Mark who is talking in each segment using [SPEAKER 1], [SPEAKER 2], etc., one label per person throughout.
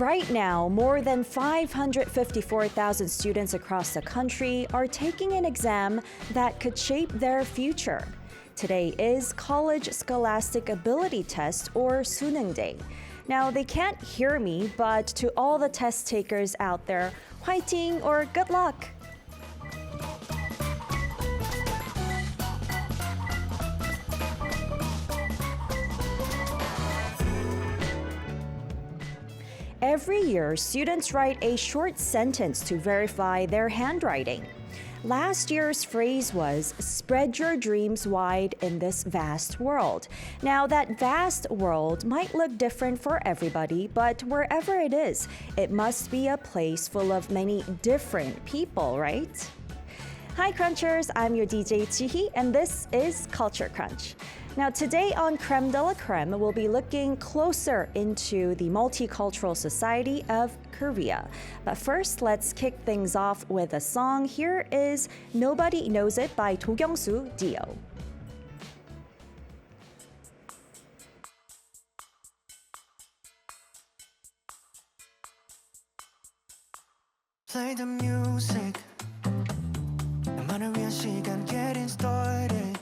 [SPEAKER 1] Right now, more than 554,000 students across the country are taking an exam that could shape their future. Today is College Scholastic Ability Test, or 수능 Day. Now, they can't hear me, but to all the test takers out there, 화이팅 or good luck! Every year, students write a short sentence to verify their handwriting. Last year's phrase was, spread your dreams wide in this vast world. Now, that vast world might look different for everybody, but wherever it is, it must be a place full of many different people, right? Hi Crunchers, I'm your DJ Chihi, and this is Culture Crunch. Now today on Creme de la Creme, we'll be looking closer into the multicultural society of Korea. But first, let's kick things off with a song. Here is Nobody Knows It by 도경수 Dio.
[SPEAKER 2] Play the music. 나만을 위한 시간 getting started.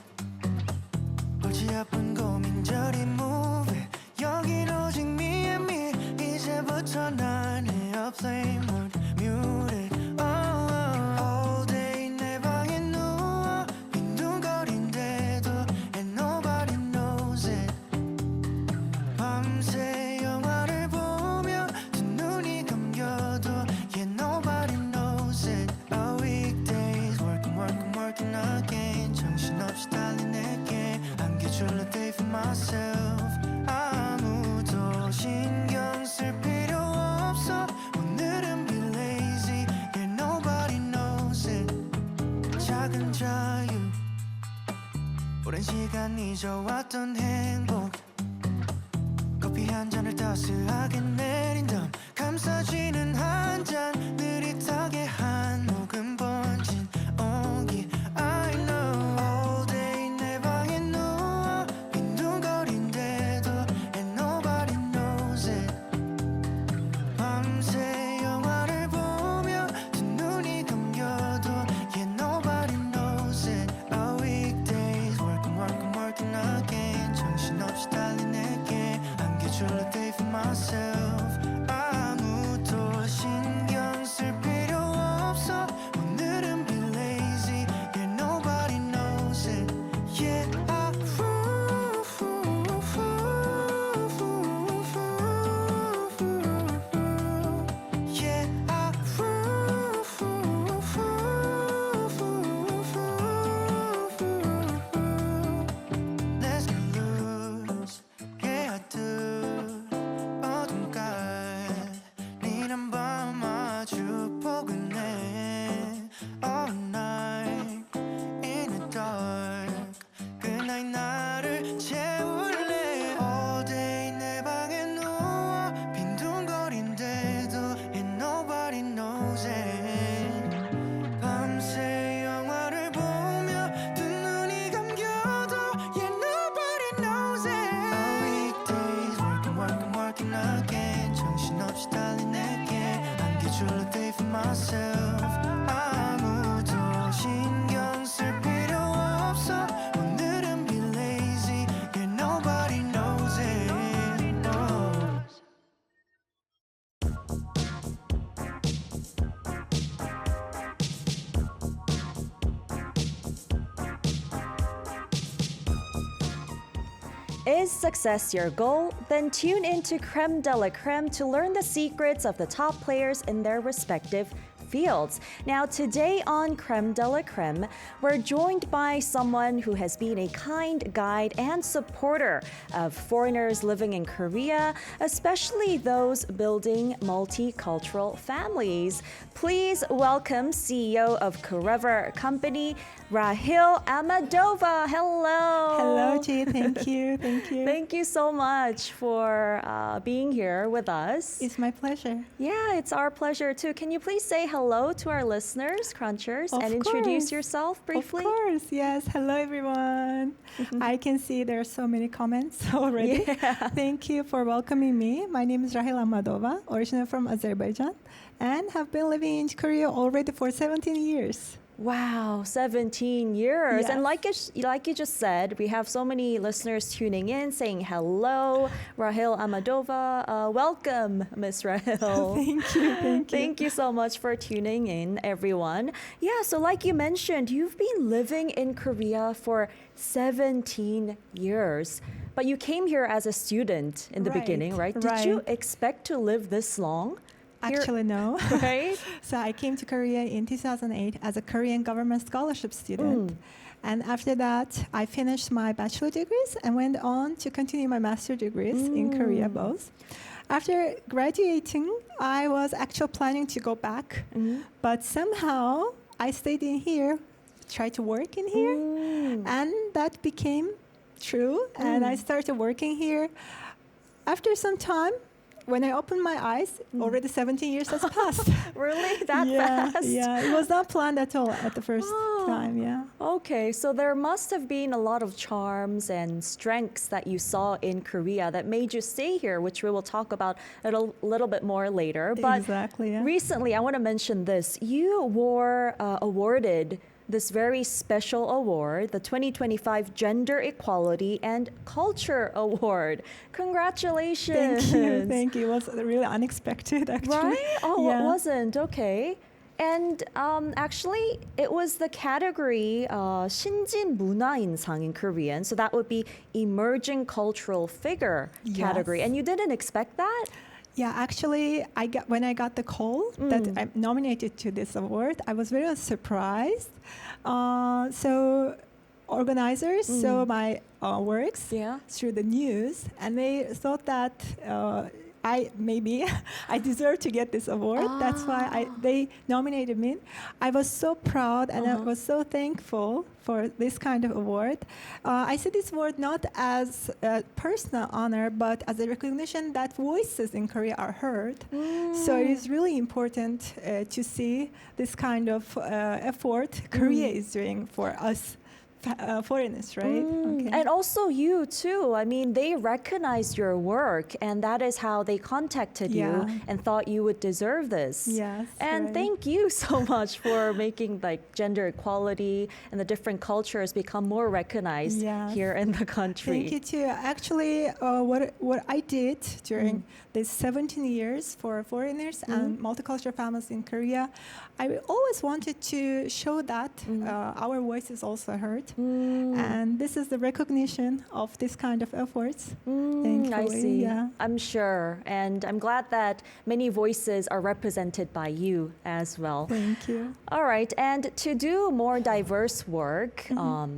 [SPEAKER 2] 골치 아픈 고민저리 move it. 여긴 오직 me and me. 이제부터 난 airplane mode muted. All day 내 방에 누워 빈둥거린데도 and nobody knows it. 밤새 영화를 보며 두 눈이 감겨도 yeah nobody knows it. A weekdays working again. 정신없이 달린 내게 안겨줄 a day for myself. 아무도 신경 쓸 필요 없어. 오늘은 be lazy. Yeah nobody knows it. 작은 자유 오랜 시간 잊어왔던 행복. 커피 한 잔을 따스하게 내린 다음 감싸지는 한 잔 느릿하게 한 모금 번진 온기. I know all day 내 방에 누워 빈둥거린데도 and nobody knows it. 밤새 영화를 보며 두 눈이 감겨도 yeah nobody knows it. A weekdays working again. 정신없이 달린 내게 안겨줄 a day for myself. 아무도 신경 쓸 필요 없어. 오늘은 be lazy. Yeah nobody knows it. Yeah Let's get loose. Yeah I do. 어둠 깔리는 밤 마주 포근해. All night in the dark. 그날 나를 채울래. All day 내 방에 누워 빈둥거린데도 and nobody knows it. 밤새 영화를 보며 두 눈이 감겨도 yeah nobody knows it. A weekdays working again. 정신없이 달린 내게 안겨줄 a day for myself. 아무도 신경 쓸 필요 없어. 오늘은 be lazy. Yeah nobody knows it.
[SPEAKER 1] Is success your goal? Then tune into Creme de la Creme to learn the secrets of the top players in their respective fields. Now, today on Creme de la Creme, we're joined by someone who has been a kind guide and supporter of foreigners living in Korea, especially those building multicultural families. Please welcome CEO of Korever Company, Rahil AHMADOVA. Hello.
[SPEAKER 3] Hello, Ji. Thank you. Thank you.
[SPEAKER 1] Thank you so much for being here with us.
[SPEAKER 3] It's my pleasure.
[SPEAKER 1] Yeah, it's our pleasure too. Can you please say hello hello to our listeners, Crunchers,
[SPEAKER 3] Of
[SPEAKER 1] and introduce
[SPEAKER 3] course.
[SPEAKER 1] yourself briefly?
[SPEAKER 3] Of course, yes. Hello, everyone. I can see there are so many comments already.
[SPEAKER 1] Yeah.
[SPEAKER 3] Thank you for welcoming me. My name is Rahil AHMADOVA, originally from Azerbaijan, and have been living in Korea already for 17 years.
[SPEAKER 1] Wow, 17 years. And
[SPEAKER 3] Yes.
[SPEAKER 1] like you just said, we have so many listeners tuning in saying hello. Rahil AHMADOVA, welcome, Miss Rahil.
[SPEAKER 3] Thank you. Thank you.
[SPEAKER 1] Thank you so much for tuning in, everyone. Yeah, so like you mentioned, you've been living in Korea for 17 years. But you came here as a student in the
[SPEAKER 3] Right,
[SPEAKER 1] beginning, right? Did you
[SPEAKER 3] right.
[SPEAKER 1] expect to live this long? Here-
[SPEAKER 3] Actually, no.
[SPEAKER 1] Right?
[SPEAKER 3] So I came to Korea in 2008 as a Korean government scholarship student. And after that, I finished my bachelor degrees and went on to continue my master degrees in Korea both. After graduating, I was actually planning to go back, but somehow I stayed in here, tried to work in here, and that became true. And I started working here. After some time, when I opened my eyes, already 17 years has passed.
[SPEAKER 1] Really? That
[SPEAKER 3] yeah,
[SPEAKER 1] fast?
[SPEAKER 3] Yeah, it was not planned at all at the first time, yeah.
[SPEAKER 1] Okay, so there must have been a lot of charms and strengths that you saw in Korea that made you stay here, which we will talk about a little bit more later. But
[SPEAKER 3] Exactly, yeah.
[SPEAKER 1] recently, I want to mention this. You were awarded this very special award, the 2025 Gender Equality and Culture Award. Congratulations.
[SPEAKER 3] Thank you. It was really unexpected, actually.
[SPEAKER 1] Right? Oh,
[SPEAKER 3] Yeah.
[SPEAKER 1] it wasn't. Okay. And actually, it was the category 신진 문화인상 in Korean. So that would be emerging cultural figure category.
[SPEAKER 3] Yes.
[SPEAKER 1] And you didn't expect that?
[SPEAKER 3] Yeah, actually, when I got the call that I'm nominated to this award, I was very surprised. So organizers saw my works
[SPEAKER 1] Yeah.
[SPEAKER 3] through the news, and they thought that I deserve to get this award. That's why they nominated me. I was so proud and I was so thankful for this kind of award. I see this award not as a personal honor, but as a recognition that voices in Korea are heard. So it is really important to see this kind of effort Korea is doing for us. Foreigners, right? Okay.
[SPEAKER 1] And also you too. I mean, they recognized your work, and that is how they contacted you
[SPEAKER 3] Yeah.
[SPEAKER 1] and thought you would deserve this.
[SPEAKER 3] Yes,
[SPEAKER 1] And
[SPEAKER 3] right.
[SPEAKER 1] thank you so much for making like gender equality and the different cultures become more recognized
[SPEAKER 3] Yes.
[SPEAKER 1] here in the country.
[SPEAKER 3] Thank you too. Actually, what I did during these 17 years for foreigners and multicultural families in Korea, I always wanted to show that our voice is also heard, and this is the recognition of this kind of efforts. Thankfully,
[SPEAKER 1] I see.
[SPEAKER 3] yeah.
[SPEAKER 1] I'm sure. And I'm glad that many voices are represented by you as well.
[SPEAKER 3] Thank you.
[SPEAKER 1] All right. And to do more diverse work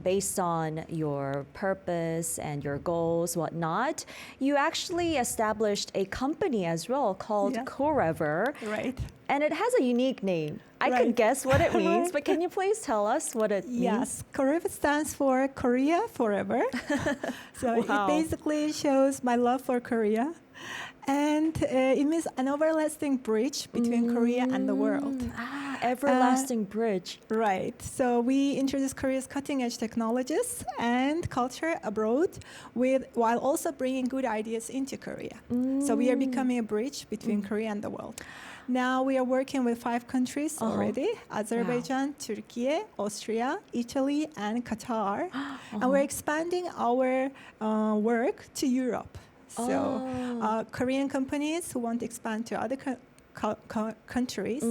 [SPEAKER 1] based on your purpose and your goals, whatnot, you actually established a company as well called
[SPEAKER 3] Yeah.
[SPEAKER 1] Korever.
[SPEAKER 3] Right.
[SPEAKER 1] And it has a unique name. I could
[SPEAKER 3] Right.
[SPEAKER 1] guess what it means,
[SPEAKER 3] Right.
[SPEAKER 1] but can you please tell us what it means?
[SPEAKER 3] Yes, Korever stands for Korea Forever. So
[SPEAKER 1] Wow.
[SPEAKER 3] it basically shows my love for Korea. And it means an everlasting bridge between Korea and the world.
[SPEAKER 1] Ah, everlasting bridge.
[SPEAKER 3] Right. So we introduce Korea's cutting-edge technologies and culture abroad, while also bringing good ideas into Korea. So we are becoming a bridge between Korea and the world. Now we are working with 5 countries already: Azerbaijan, Turkiye, Austria, Italy, and Qatar. And we're expanding our work to Europe. So Korean companies who want to expand to other countries,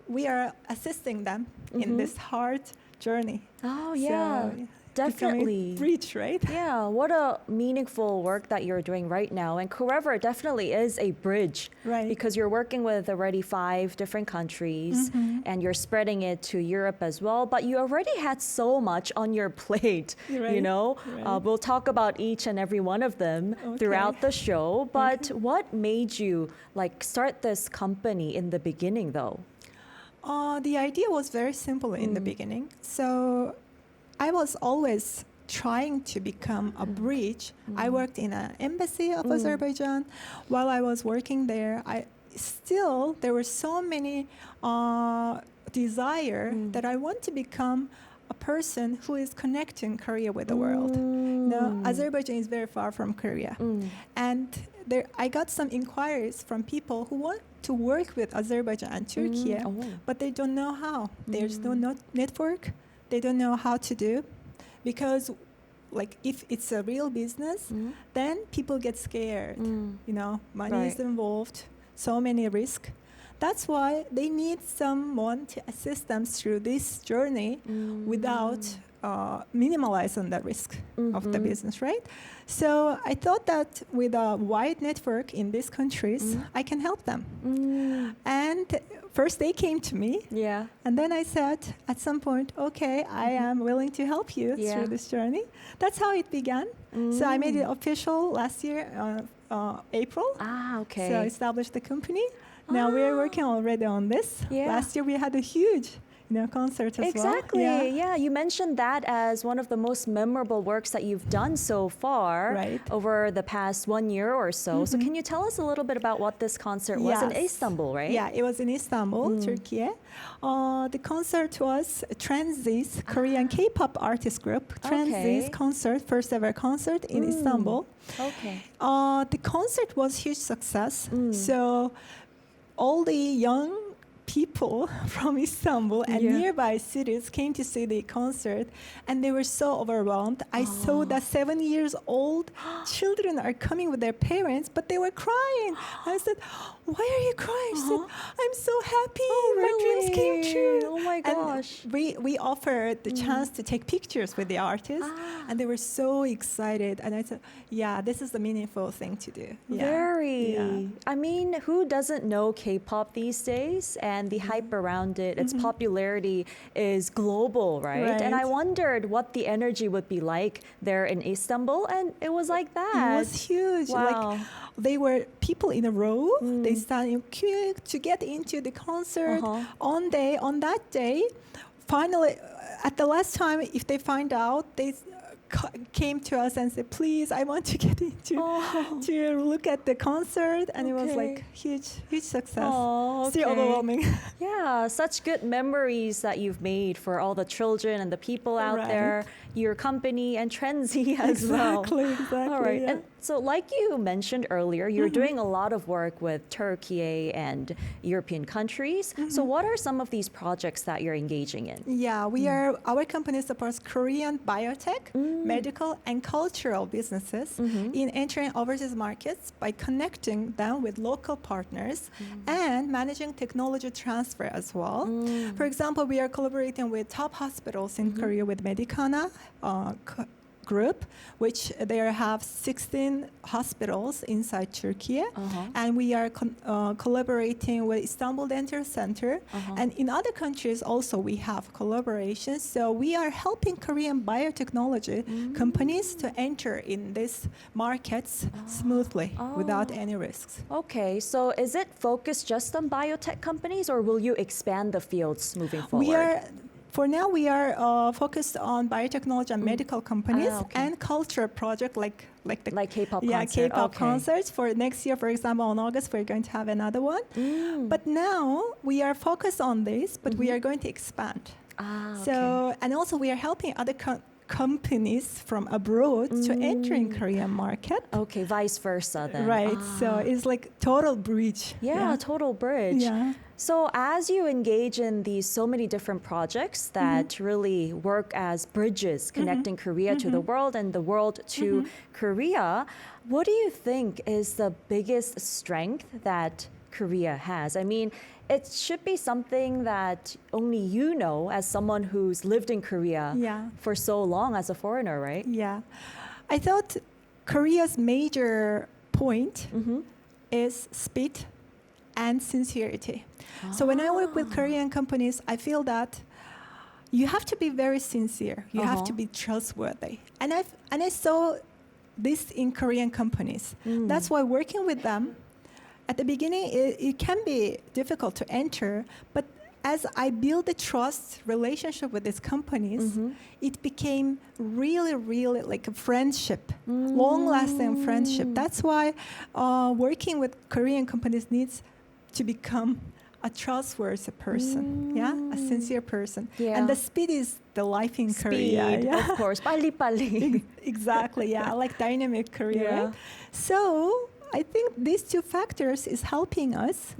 [SPEAKER 3] we are assisting them in this hard journey.
[SPEAKER 1] Oh, yeah.
[SPEAKER 3] So,
[SPEAKER 1] Definitely.
[SPEAKER 3] becoming rich, right?
[SPEAKER 1] Yeah, what a meaningful work that you're doing right now. And Korever definitely is a bridge.
[SPEAKER 3] Right.
[SPEAKER 1] Because you're working with already 5 different countries and you're spreading it to Europe as well. But you already had so much on your plate, you
[SPEAKER 3] Right,
[SPEAKER 1] know?
[SPEAKER 3] right.
[SPEAKER 1] We'll talk about each and every one of them
[SPEAKER 3] Okay.
[SPEAKER 1] throughout the show. But what made you like start this company in the beginning though?
[SPEAKER 3] The idea was very simple in the beginning. So I was always trying to become a bridge. I worked in an embassy of Azerbaijan. While I was working there, still there were so many desire that I want to become a person who is connecting Korea with the world. No, Azerbaijan is very far from Korea, and I got some inquiries from people who want to work with Azerbaijan and Turkiye, but they don't know how. There's no network. They don't know how to do, because like if it's a real business, then people get scared. You know, money is involved, so many risks. That's why they need someone to assist them through this journey without minimalizing the risk of the business, right? So I thought that with a wide network in these countries, I can help them. And first they came to me.
[SPEAKER 1] Yeah.
[SPEAKER 3] And then I said at some point, okay, I am willing to help you through this journey. That's how it began. So I made it official last year, April.
[SPEAKER 1] Ah, okay.
[SPEAKER 3] So I established the company. Now we're working already on this.
[SPEAKER 1] Yeah.
[SPEAKER 3] Last year we had a huge concert as
[SPEAKER 1] Exactly.
[SPEAKER 3] well.
[SPEAKER 1] Yeah. You mentioned that as one of the most memorable works that you've done so far over the past 1 year or so. So can you tell us a little bit about what this concert was in Istanbul, right?
[SPEAKER 3] Yeah, it was in Istanbul, Turkey. The concert was Transi's Korean K-pop artist group. Transi's concert, first ever concert in Istanbul.
[SPEAKER 1] Okay.
[SPEAKER 3] The concert was huge success. So all the young people from Istanbul and nearby cities came to see the concert, and they were so overwhelmed. I saw that 7 years old children are coming with their parents, but they were crying. I said, "Why are you crying?" She said, "I'm so happy. My dreams came true."
[SPEAKER 1] Oh my gosh.
[SPEAKER 3] And we offered the chance to take pictures with the artists, and they were so excited. And I said, "Yeah, this is the meaningful thing to do." Yeah.
[SPEAKER 1] Very.
[SPEAKER 3] Yeah.
[SPEAKER 1] I mean, who doesn't know K-pop these days? And the hype around it, its popularity is global, right? And I wondered what the energy would be like there in Istanbul, and it was like that.
[SPEAKER 3] It was huge.
[SPEAKER 1] Wow.
[SPEAKER 3] Like they were people in a row. They stand in queue to get into the concert. On that day, finally, at the last time, if they find out, they came to us and said, "Please, I want to get into to look at the concert," and it was like huge success. Still overwhelming.
[SPEAKER 1] Yeah, such good memories that you've made for all the children and the people out there, your company and Trenzy as well.
[SPEAKER 3] Exactly.
[SPEAKER 1] All right.
[SPEAKER 3] Yeah.
[SPEAKER 1] And so like you mentioned earlier, you're doing a lot of work with Turkiye and European countries. So what are some of these projects that you're engaging in?
[SPEAKER 3] Yeah, our company supports Korean biotech, medical and cultural businesses in entering overseas markets by connecting them with local partners and managing technology transfer as well. For example, we are collaborating with top hospitals in Korea with Medicana group, which they have 16 hospitals inside Turkey, and we are collaborating with Istanbul Dental Center, and in other countries also we have collaborations. So we are helping Korean biotechnology companies to enter in these markets smoothly without any risks.
[SPEAKER 1] Okay, so is it focused just on biotech companies, or will you expand the fields moving forward?
[SPEAKER 3] For now, we are focused on biotechnology and medical companies and culture project like
[SPEAKER 1] K-pop
[SPEAKER 3] K-pop concerts. For next year, for example, in August, we're going to have another one. But now we are focused on this, but we are going to expand. So, and also we are helping other companies from abroad to enter in Korean market.
[SPEAKER 1] Okay, vice versa then.
[SPEAKER 3] Right. So it's like total bridge.
[SPEAKER 1] Yeah, total bridge.
[SPEAKER 3] Yeah.
[SPEAKER 1] So as you engage in these so many different projects that really work as bridges connecting Korea to the world and the world to Korea, what do you think is the biggest strength that Korea has? I mean, it should be something that only you know as someone who's lived in Korea for so long as a foreigner, right?
[SPEAKER 3] Yeah. I thought Korea's major point is speed and sincerity. So when I work with Korean companies, I feel that you have to be very sincere. You have to be trustworthy. And I saw this in Korean companies. That's why working with them, at the beginning, it can be difficult to enter, but as I build a trust relationship with these companies, it became really, really like a friendship, long-lasting friendship. That's why working with Korean companies needs to become a trustworthy person, a sincere person.
[SPEAKER 1] Yeah.
[SPEAKER 3] And the speed is the life in Korea.
[SPEAKER 1] Speed,
[SPEAKER 3] Yeah.
[SPEAKER 1] of course. 빨리빨리.
[SPEAKER 3] Exactly, yeah, like dynamic Korea.
[SPEAKER 1] Yeah.
[SPEAKER 3] Right? So I think these two factors is helping us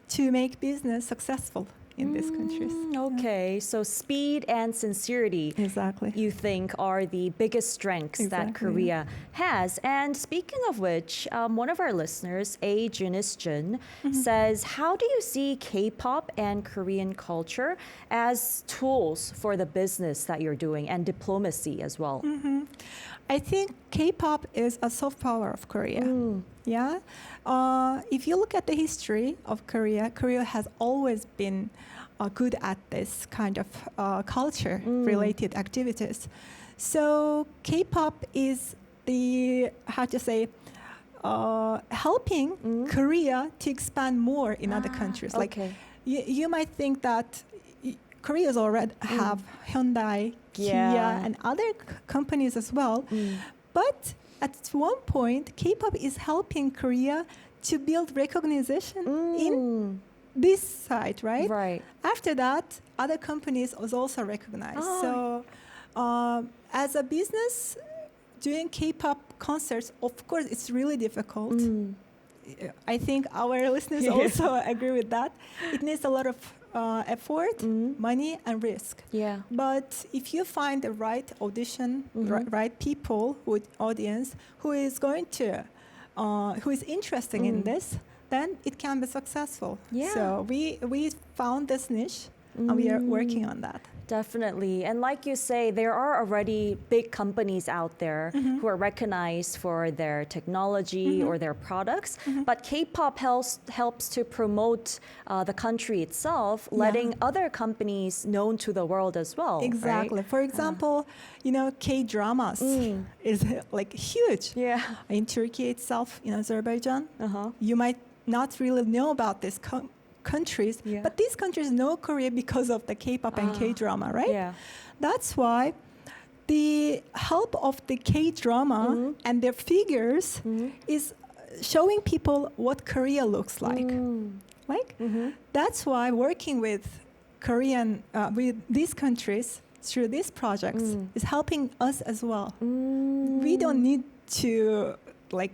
[SPEAKER 3] to make business successful in these countries.
[SPEAKER 1] Okay, so speed and sincerity.
[SPEAKER 3] Exactly.
[SPEAKER 1] You think are the biggest strengths that
[SPEAKER 3] Exactly.
[SPEAKER 1] Korea has. And speaking of which, one of our listeners, A. Junisjun, says, how do you see K-pop and Korean culture as tools for the business that you're doing and diplomacy as well?
[SPEAKER 3] I think K-pop is a soft power of Korea. Yeah. If you look at the history of Korea, Korea has always been good at this kind of culture-related activities. So K-pop is the helping Korea to expand more in other countries. Like
[SPEAKER 1] okay.
[SPEAKER 3] you might think that Korea's already have Hyundai, Kia,
[SPEAKER 1] Yeah.
[SPEAKER 3] and other companies as well. But at one point, K-pop is helping Korea to build recognition in this side, right?
[SPEAKER 1] Right.
[SPEAKER 3] After that, other companies was also recognized. So as a business, doing K-pop concerts, of course, it's really difficult. I think our listeners also agree with that. It needs a lot of effort, money, and risk.
[SPEAKER 1] Yeah.
[SPEAKER 3] But if you find the right audition, right people with audience who is going to, who is interested in this, then it can be successful.
[SPEAKER 1] Yeah.
[SPEAKER 3] So we found this niche, and we are working on that.
[SPEAKER 1] Definitely. And like you say, there are already big companies out there who are recognized for their technology or their products. But K-pop helps to promote the country itself, letting other companies known to the world as well.
[SPEAKER 3] Exactly.
[SPEAKER 1] Right?
[SPEAKER 3] For example, K-dramas is like huge.
[SPEAKER 1] Yeah.
[SPEAKER 3] In Turkey itself, in Azerbaijan,
[SPEAKER 1] Uh-huh.
[SPEAKER 3] you might not really know about these countries,
[SPEAKER 1] Yeah.
[SPEAKER 3] but these countries know Korea because of the K-pop and K-drama, right?
[SPEAKER 1] Yeah.
[SPEAKER 3] That's why the help of the K-drama and their figures is showing people what Korea looks like. That's why working with Korean, with these countries through these projects is helping us as well. We don't need to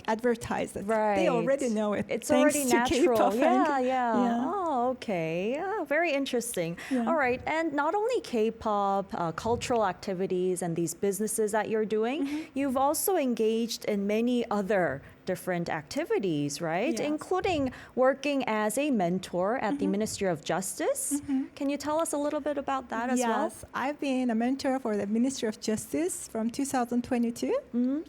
[SPEAKER 3] advertise it.
[SPEAKER 1] Right.
[SPEAKER 3] They already know it.
[SPEAKER 1] It's
[SPEAKER 3] thanks
[SPEAKER 1] already
[SPEAKER 3] to
[SPEAKER 1] natural.
[SPEAKER 3] K-pop
[SPEAKER 1] Yeah,
[SPEAKER 3] and-
[SPEAKER 1] yeah. Oh, okay. Yeah, very interesting.
[SPEAKER 3] Yeah.
[SPEAKER 1] All right. And not only K-pop, cultural activities and these businesses that you're doing, you've also engaged in many other different activities, right?
[SPEAKER 3] Yes.
[SPEAKER 1] Including working as a mentor at the Ministry of Justice. Can you tell us a little bit about that as well?
[SPEAKER 3] Yes, I've been a mentor for the Ministry of Justice from 2022.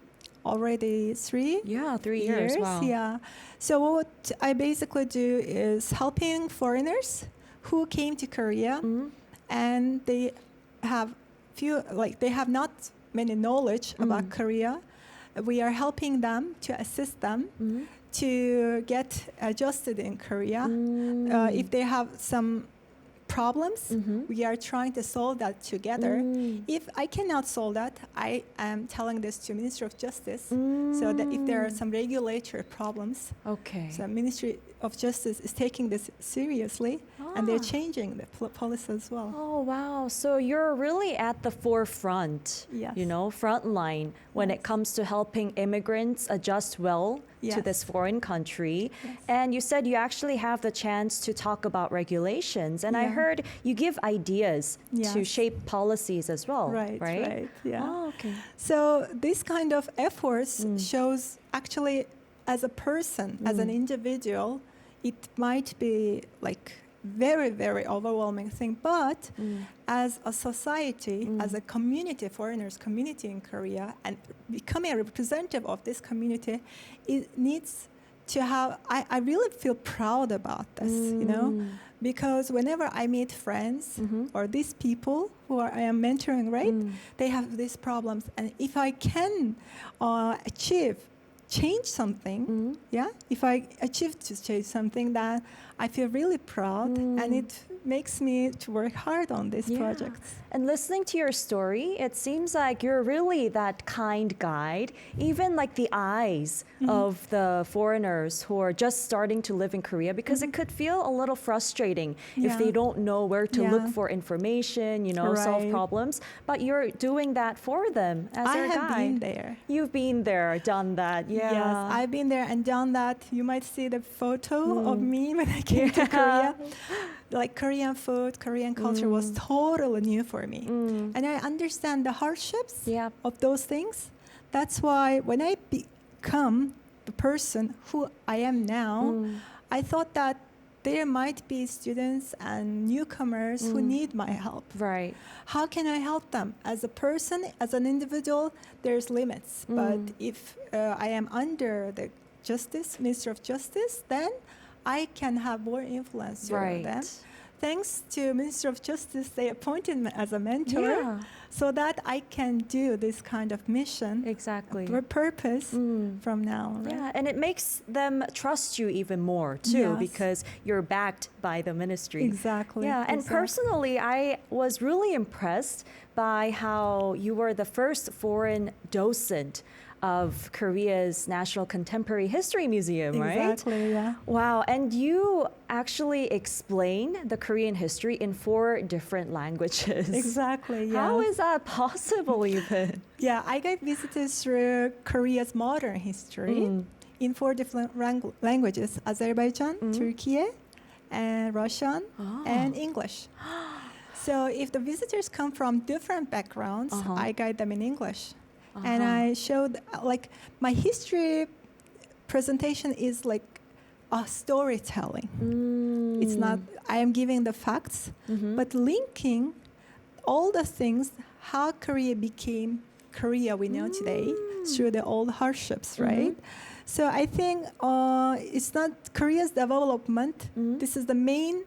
[SPEAKER 3] Already 3
[SPEAKER 1] Yeah, 3 years. Wow.
[SPEAKER 3] Yeah. So what I basically do is helping foreigners who came to Korea and they have not many knowledge about Korea. We are helping them to assist them to get adjusted in Korea. If they have some problems, we are trying to solve that together. If I cannot solve that, I am telling this to Ministry of Justice so that if there are some regulatory problems,
[SPEAKER 1] Okay.
[SPEAKER 3] so Ministry of Justice is taking this seriously and they're changing the policy as well.
[SPEAKER 1] Oh, wow. So you're really at the forefront,
[SPEAKER 3] Yes.
[SPEAKER 1] front line when it comes to helping immigrants adjust well to
[SPEAKER 3] Yes.
[SPEAKER 1] this foreign country.
[SPEAKER 3] Yes.
[SPEAKER 1] And you said you actually have the chance to talk about regulations. And I
[SPEAKER 3] Yeah.
[SPEAKER 1] heard you give ideas to
[SPEAKER 3] Yes.
[SPEAKER 1] shape policies as well,
[SPEAKER 3] Right, yeah.
[SPEAKER 1] Oh, okay.
[SPEAKER 3] So this kind of efforts shows actually as a person, as an individual, it might be very, very overwhelming thing. But as a society, as a community, foreigners community in Korea, and becoming a representative of this community, it needs to have, I really feel proud about this, because whenever I meet friends or these people who I am mentoring, right, they have these problems. And if I can change something, if I achieve to change something, that I feel really proud, and it makes me to work hard on this project.
[SPEAKER 1] And listening to your story, it seems like you're really that kind guide, even like the eyes of the foreigners who are just starting to live in Korea, because it could feel a little frustrating if they don't know where to look for information, you know, solve problems. But you're doing that for them as their guide.
[SPEAKER 3] I have been there.
[SPEAKER 1] You've been there, done that,
[SPEAKER 3] Yes, I've been there and done that. You might see the photo of me when I came to Korea. Like Korean food, Korean culture was totally new for me. And I understand the hardships of those things. That's why when I become the person who I am now, I thought that there might be students and newcomers who need my help.
[SPEAKER 1] Right.
[SPEAKER 3] How can I help them? As a person, as an individual, there's limits. But if I am under the Minister of Justice, then I can have more influence over them. Thanks to Minister of Justice, they appointed me as a mentor so that I can do this kind of mission.
[SPEAKER 1] Exactly.
[SPEAKER 3] For purpose from now. Right?
[SPEAKER 1] Yeah, and it makes them trust you even more too, because you're backed by the ministry.
[SPEAKER 3] Exactly.
[SPEAKER 1] Yeah, and personally, I was really impressed by how you were the first foreign docent of Korea's National Contemporary History Museum, right?
[SPEAKER 3] Exactly, yeah.
[SPEAKER 1] Wow, and you actually explain the Korean history in 4 different languages.
[SPEAKER 3] Exactly, yeah.
[SPEAKER 1] How is that possible even?
[SPEAKER 3] Yeah, I guide visitors through Korea's modern history in 4 different languages: Azerbaijan, Turkiye, and Russian, and English. So if the visitors come from different backgrounds, I guide them in English. And I showed, like, my history presentation is like a storytelling. It's not, I am giving the facts, but linking all the things, how Korea became Korea we know today through the old hardships, right? So I think it's not Korea's development. This is the main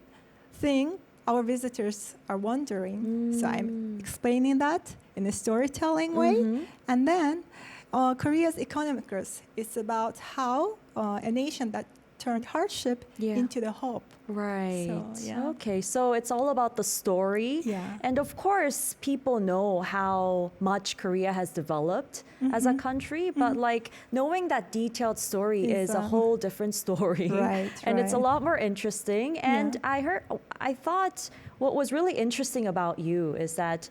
[SPEAKER 3] thing our visitors are wondering. So I'm explaining that in a storytelling way. And then Korea's economic growth is about how a nation that turned hardship into the hope.
[SPEAKER 1] Right.
[SPEAKER 3] So,
[SPEAKER 1] Okay, so it's all about the story. And of course, people know how much Korea has developed as a country, but like knowing that detailed story is a whole different story.
[SPEAKER 3] Right,
[SPEAKER 1] and it's a lot more interesting. And I thought what was really interesting about you is that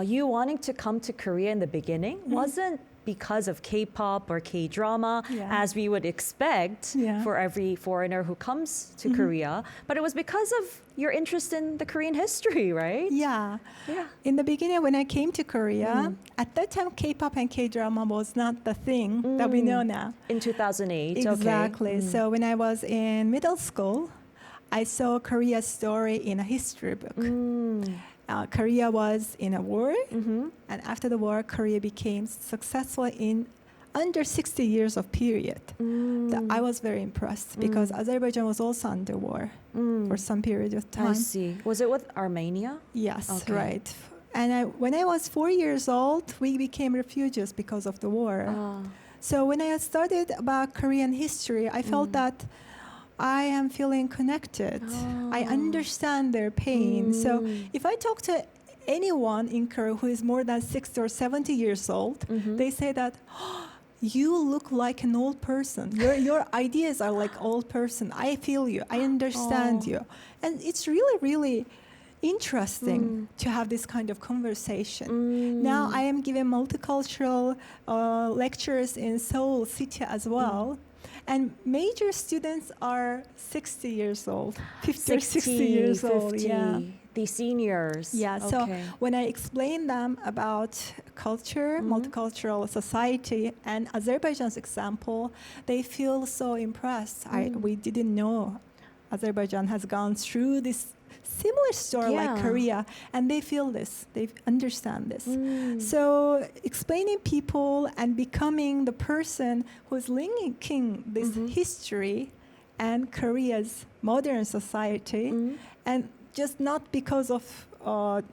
[SPEAKER 1] you wanting to come to Korea in the beginning wasn't because of K-pop or K-drama, as we would expect for every foreigner who comes to Korea. But it was because of your interest in the Korean history, right?
[SPEAKER 3] Yeah. In the beginning, when I came to Korea, at that time, K-pop and K-drama was not the thing that we know now.
[SPEAKER 1] In 2008,
[SPEAKER 3] Exactly. So when I was in middle school, I saw Korea's story in a history book. Korea was in a war, and after the war, Korea became successful in under 60 years of period. I was very impressed because Azerbaijan was also under war for some period of time.
[SPEAKER 1] I see. Was it with Armenia?
[SPEAKER 3] Yes, right. And when I was 4 years old, we became refugees because of the war. So when I studied about Korean history, I felt that I am feeling connected. I understand their pain. So if I talk to anyone in Korea who is more than 60 or 70 years old, they say that, you look like an old person. Your ideas are like old person. I feel you. I understand you. And it's really, really interesting to have this kind of conversation. Now I am giving multicultural lectures in Seoul city as well. And major students are 60 years old, 50 or 60 years old.
[SPEAKER 1] 50, the seniors.
[SPEAKER 3] So when I explain them about culture, multicultural society, and Azerbaijan's example, they feel so impressed. We didn't know Azerbaijan has gone through this similar story like Korea, and they feel this, they understand this. So explaining people and becoming the person who's linking this history and Korea's modern society, and just not because of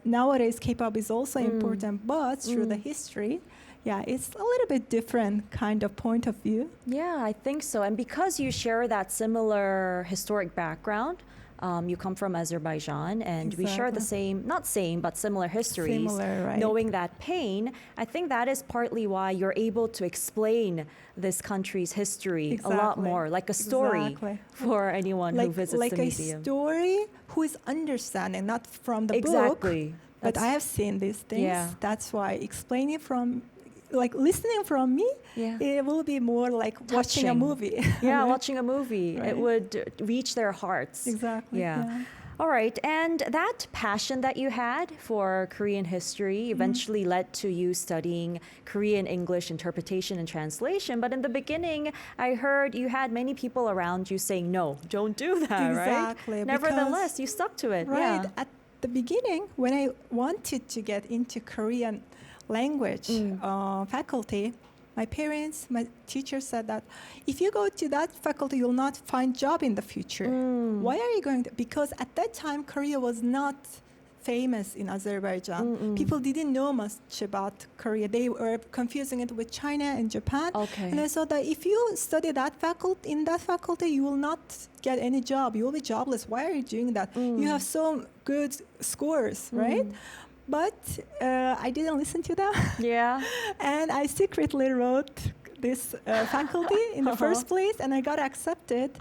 [SPEAKER 3] nowadays K-pop is also important, but through the history, it's a little bit different kind of point of view.
[SPEAKER 1] Yeah, I think so. And because you share that similar historic background, you come from Azerbaijan, and we share the same, not same, but similar histories.
[SPEAKER 3] Similar, right.
[SPEAKER 1] Knowing that pain, I think that is partly why you're able to explain this country's history a lot
[SPEAKER 3] Exactly.
[SPEAKER 1] more, like a story
[SPEAKER 3] Exactly.
[SPEAKER 1] for anyone who visits
[SPEAKER 3] like
[SPEAKER 1] the
[SPEAKER 3] a
[SPEAKER 1] museum.
[SPEAKER 3] story who is understanding, not from the book.
[SPEAKER 1] Exactly.
[SPEAKER 3] But
[SPEAKER 1] That's-
[SPEAKER 3] I have seen these things.
[SPEAKER 1] Yeah.
[SPEAKER 3] That's why explaining from, like listening from me,
[SPEAKER 1] Yeah.
[SPEAKER 3] it will be more like watching a
[SPEAKER 1] Touching.
[SPEAKER 3] movie.
[SPEAKER 1] Yeah,
[SPEAKER 3] Right?
[SPEAKER 1] watching a movie, it
[SPEAKER 3] Right.
[SPEAKER 1] would reach their hearts.
[SPEAKER 3] Exactly.
[SPEAKER 1] Yeah. All right. And that passion that you had for Korean history eventually led to you studying Korean English interpretation and translation. But in the beginning, I heard you had many people around you saying, no, don't do that,
[SPEAKER 3] Exactly,
[SPEAKER 1] right?
[SPEAKER 3] because-
[SPEAKER 1] Nevertheless, you stuck to it.
[SPEAKER 3] Right.
[SPEAKER 1] Yeah.
[SPEAKER 3] At the beginning, when I wanted to get into Korean language faculty, my parents, my teacher said that if you go to that faculty, you'll not find job in the future. Why are you going to? Because at that time, Korea was not famous in Azerbaijan. People didn't know much about Korea. They were confusing it with China and Japan.
[SPEAKER 1] Okay.
[SPEAKER 3] And I saw that if you study that faculty, in that faculty, you will not get any job. You will be jobless. Why are you doing that? You have so good scores, right? But I didn't listen to them.
[SPEAKER 1] Yeah.
[SPEAKER 3] And I secretly wrote this faculty in the first place, and I got accepted.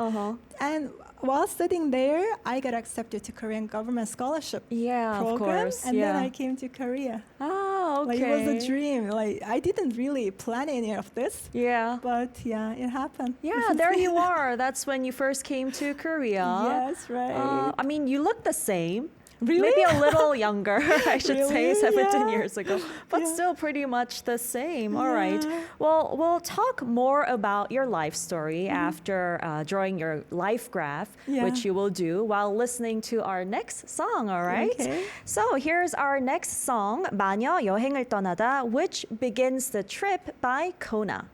[SPEAKER 3] And while studying there, I got accepted to Korean government scholarship
[SPEAKER 1] Yeah, of
[SPEAKER 3] program,
[SPEAKER 1] course.
[SPEAKER 3] and
[SPEAKER 1] yeah.
[SPEAKER 3] then I came to Korea.
[SPEAKER 1] Oh, okay.
[SPEAKER 3] Like it was a dream. Like I didn't really plan any of this,
[SPEAKER 1] Yeah.
[SPEAKER 3] but yeah, it happened.
[SPEAKER 1] Yeah, there you are. That's when you first came to Korea.
[SPEAKER 3] Yes, right.
[SPEAKER 1] I mean, you look the same.
[SPEAKER 3] Really?
[SPEAKER 1] Maybe a little younger, I should say,
[SPEAKER 3] Really?
[SPEAKER 1] 17
[SPEAKER 3] Yeah.
[SPEAKER 1] years ago. But
[SPEAKER 3] Yeah.
[SPEAKER 1] still pretty much the same. All right.
[SPEAKER 3] Yeah.
[SPEAKER 1] Well, we'll talk more about your life story after drawing your life graph,
[SPEAKER 3] Yeah.
[SPEAKER 1] which you will do while listening to our next song, all right?
[SPEAKER 3] Okay.
[SPEAKER 1] So here's our next song, 마녀 여행을 떠나다, which begins the trip by Kona.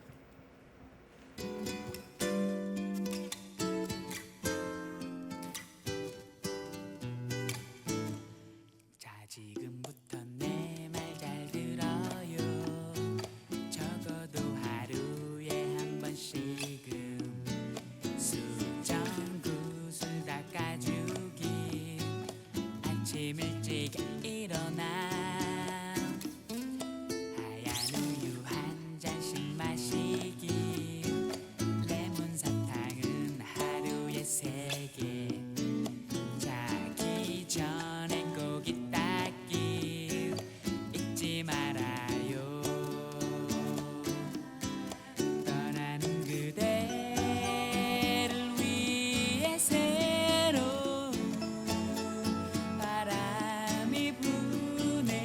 [SPEAKER 4] 자 지금부터 내 말 잘 들어요 적어도 하루에 한 번씩은 수정 구슬 닦아주기 아침 일찍 일어나 하얀 우유 한 잔씩 마시기 레몬 사탕은 하루에 3개 자기 전에 고기 닦기 잊지 말아요 떠나는 그대를 위해 새로운 바람이 부네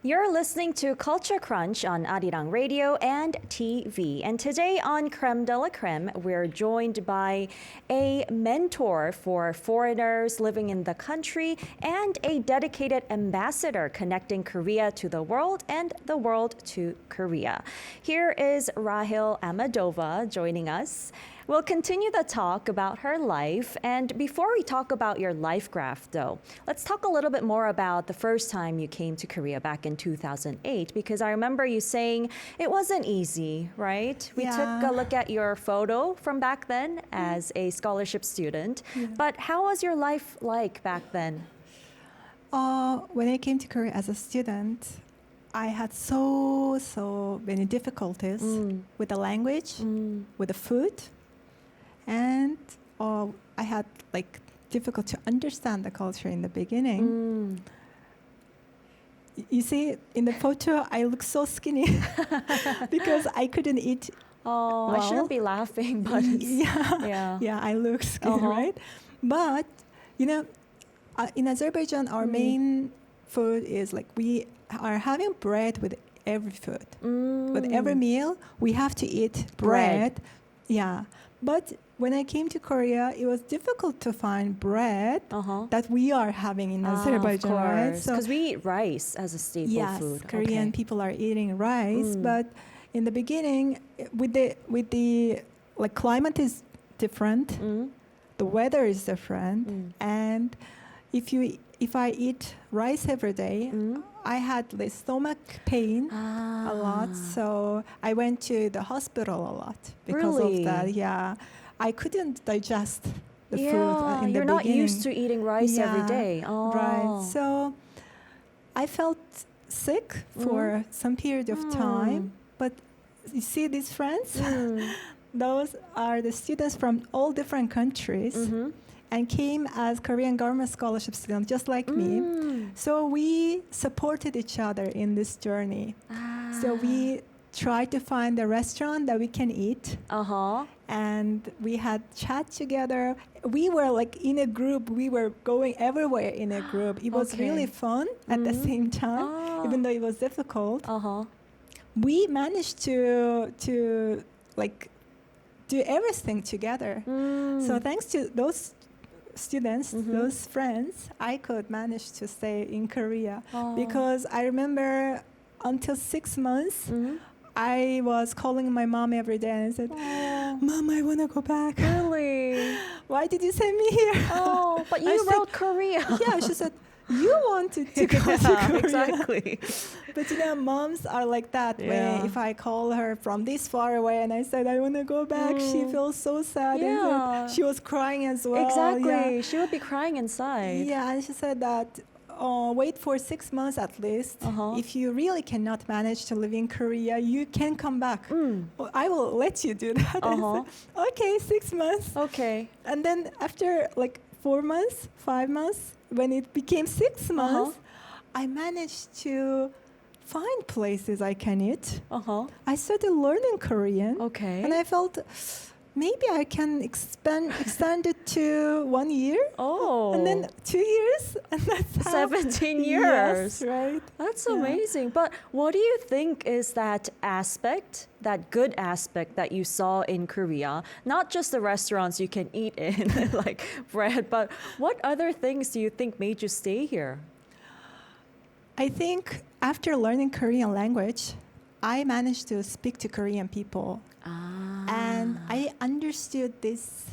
[SPEAKER 1] You're listening to Culture Crunch on Arirang Radio and TV. And today on Creme de la Creme, we're joined by a mentor for foreigners living in the country and a dedicated ambassador connecting Korea to the world and the world to Korea. Here is Rahil AHMADOVA joining us. We'll continue the talk about her life. And before we talk about your life graph, though, let's talk a little bit more about the first time you came to Korea back in 2008, because I remember you saying it wasn't easy, right? We took a look at your photo from back then as a scholarship student. But how was your life like back then?
[SPEAKER 3] When I came to Korea as a student, I had so many difficulties with the language, with the food. And I had difficult to understand the culture in the beginning. You see, in the photo, I look so skinny because I couldn't eat.
[SPEAKER 1] Oh, I shouldn't be laughing, but
[SPEAKER 3] yeah, I look skinny, right? But in Azerbaijan, our main food is we are having bread with every food. With every meal, we have to eat bread. Yeah, but when I came to Korea, it was difficult to find bread that we are having in Azerbaijan, right?
[SPEAKER 1] Because we eat rice as a staple food.
[SPEAKER 3] Yes, Korean people are eating rice, but in the beginning, with the climate is different, the weather is different, and if I eat rice every day, I had the stomach pain a lot, so I went to the hospital a lot because of that. Yeah. I couldn't digest the food in the beginning.
[SPEAKER 1] You're not used to eating rice every day. Oh.
[SPEAKER 3] Right. So I felt sick for some period of time. But you see these friends? Those are the students from all different countries and came as Korean government scholarship students, just like me. So we supported each other in this journey. So we tried to find a restaurant that we can eat. And we had chat together. We were in a group. We were going everywhere in a group. It was really fun at the same time, even though it was difficult. We managed to do everything together. So thanks to those students, those friends, I could manage to stay in Korea. Because I remember until 6 months, I was calling my mom every day and I said, Mom, I want to go back.
[SPEAKER 1] Really?
[SPEAKER 3] Why did you send me here?
[SPEAKER 1] Oh, but you wrote Korea.
[SPEAKER 3] Yeah, she said, you wanted to go to Korea.
[SPEAKER 1] Exactly.
[SPEAKER 3] But moms are like that. When if I call her from this far away and I said, I want to go back, she feels so sad.
[SPEAKER 1] Yeah.
[SPEAKER 3] And she was crying as well.
[SPEAKER 1] Exactly.
[SPEAKER 3] Yeah.
[SPEAKER 1] She would be crying inside.
[SPEAKER 3] Yeah, and she said that wait for 6 months at least. If you really cannot manage to live in Korea, you can come back. Well, I will let you do that. I said, okay, 6 months.
[SPEAKER 1] Okay.
[SPEAKER 3] And then after 4 months, 5 months, when it became 6 months, I managed to find places I can eat. I started learning Korean.
[SPEAKER 1] Okay.
[SPEAKER 3] And I felt maybe I can extend it to 1 year.
[SPEAKER 1] Oh.
[SPEAKER 3] And then 2 years. And that's
[SPEAKER 1] 17 years.
[SPEAKER 3] Yes, right.
[SPEAKER 1] That's amazing. But what do you think is that aspect, that good aspect that you saw in Korea? Not just the restaurants you can eat in, like bread, but what other things do you think made you stay here?
[SPEAKER 3] I think after learning Korean language, I managed to speak to Korean people. And I understood this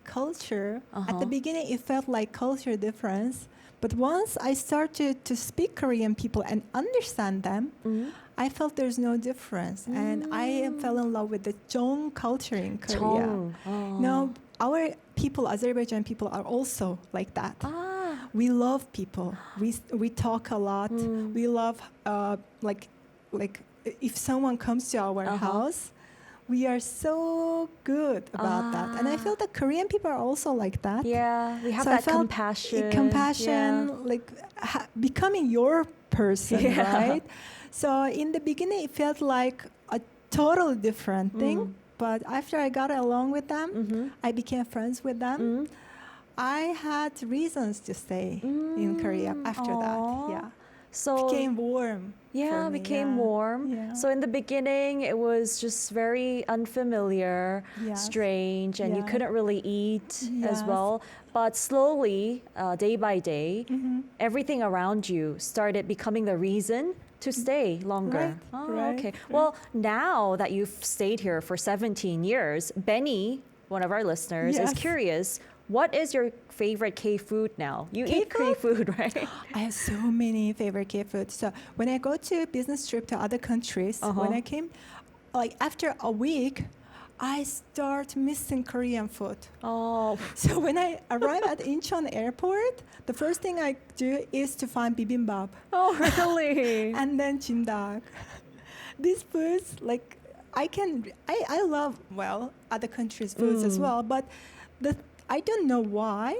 [SPEAKER 3] culture. At the beginning, it felt like culture difference. But once I started to speak Korean people and understand them, I felt there's no difference. And I fell in love with the Jong culture in Korea. No, our people, Azerbaijan people, are also like that. We love people. We talk a lot. We love if someone comes to our house, we are so good about that. And I feel that Korean people are also like that.
[SPEAKER 1] Yeah, we have
[SPEAKER 3] So
[SPEAKER 1] that
[SPEAKER 3] I felt compassion, becoming your person, right? So in the beginning, it felt like a totally different thing. But after I got along with them, I became friends with them. I had reasons to stay in Korea after that. Yeah.
[SPEAKER 1] So
[SPEAKER 3] became warm.
[SPEAKER 1] yeah,
[SPEAKER 3] for me,
[SPEAKER 1] became
[SPEAKER 3] yeah.
[SPEAKER 1] warm.
[SPEAKER 3] Yeah.
[SPEAKER 1] So in the beginning, it was just very unfamiliar,
[SPEAKER 3] Yes.
[SPEAKER 1] strange, and you
[SPEAKER 3] Yeah.
[SPEAKER 1] couldn't really eat as
[SPEAKER 3] Yes.
[SPEAKER 1] well. But slowly, day by day,
[SPEAKER 3] Mm-hmm.
[SPEAKER 1] everything around you started becoming the reason to stay longer.
[SPEAKER 3] Right,
[SPEAKER 1] Oh,
[SPEAKER 3] right,
[SPEAKER 1] okay.
[SPEAKER 3] right.
[SPEAKER 1] Well, now that you've stayed here for 17 years, Benny, one of our listeners, is
[SPEAKER 3] Yes.
[SPEAKER 1] curious. What is your favorite K food now? You eat K food, right?
[SPEAKER 3] I have so many favorite K foods. So when I go to business trip to other countries, when I came, like after a week, I start missing Korean food.
[SPEAKER 1] Oh,
[SPEAKER 3] So when I arrive at Incheon airport, the first thing I do is to find bibimbap
[SPEAKER 1] oh, really?
[SPEAKER 3] and then jimdak. These foods, like I love, well, other countries' foods as well, but I don't know why.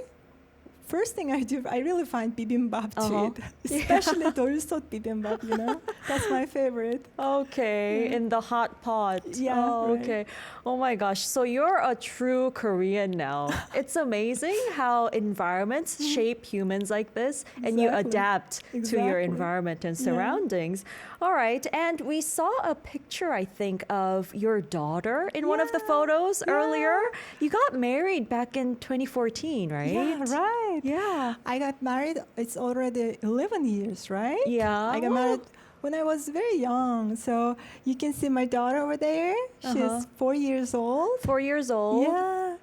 [SPEAKER 3] First thing I do, I really find bibimbap to eat, especially dolsot bibimbap, you know? That's my favorite.
[SPEAKER 1] Okay, in the hot pot.
[SPEAKER 3] Yeah,
[SPEAKER 1] Oh,
[SPEAKER 3] right.
[SPEAKER 1] okay. Oh my gosh. So you're a true Korean now. It's amazing how environments shape humans like this and you
[SPEAKER 3] Exactly.
[SPEAKER 1] adapt to your
[SPEAKER 3] Exactly.
[SPEAKER 1] environment and
[SPEAKER 3] Yeah.
[SPEAKER 1] surroundings. All right. And we saw a picture, I think, of your daughter in one of the
[SPEAKER 3] Yeah,
[SPEAKER 1] photos
[SPEAKER 3] yeah.
[SPEAKER 1] earlier. You got married back in 2014, right?
[SPEAKER 3] Yeah, right.
[SPEAKER 1] Yeah.
[SPEAKER 3] I got married, it's already 11 years, right?
[SPEAKER 1] Yeah.
[SPEAKER 3] I got married when I was very young. So you can see my daughter over there. She's 4 years old.
[SPEAKER 1] 4 years old.
[SPEAKER 3] Yeah.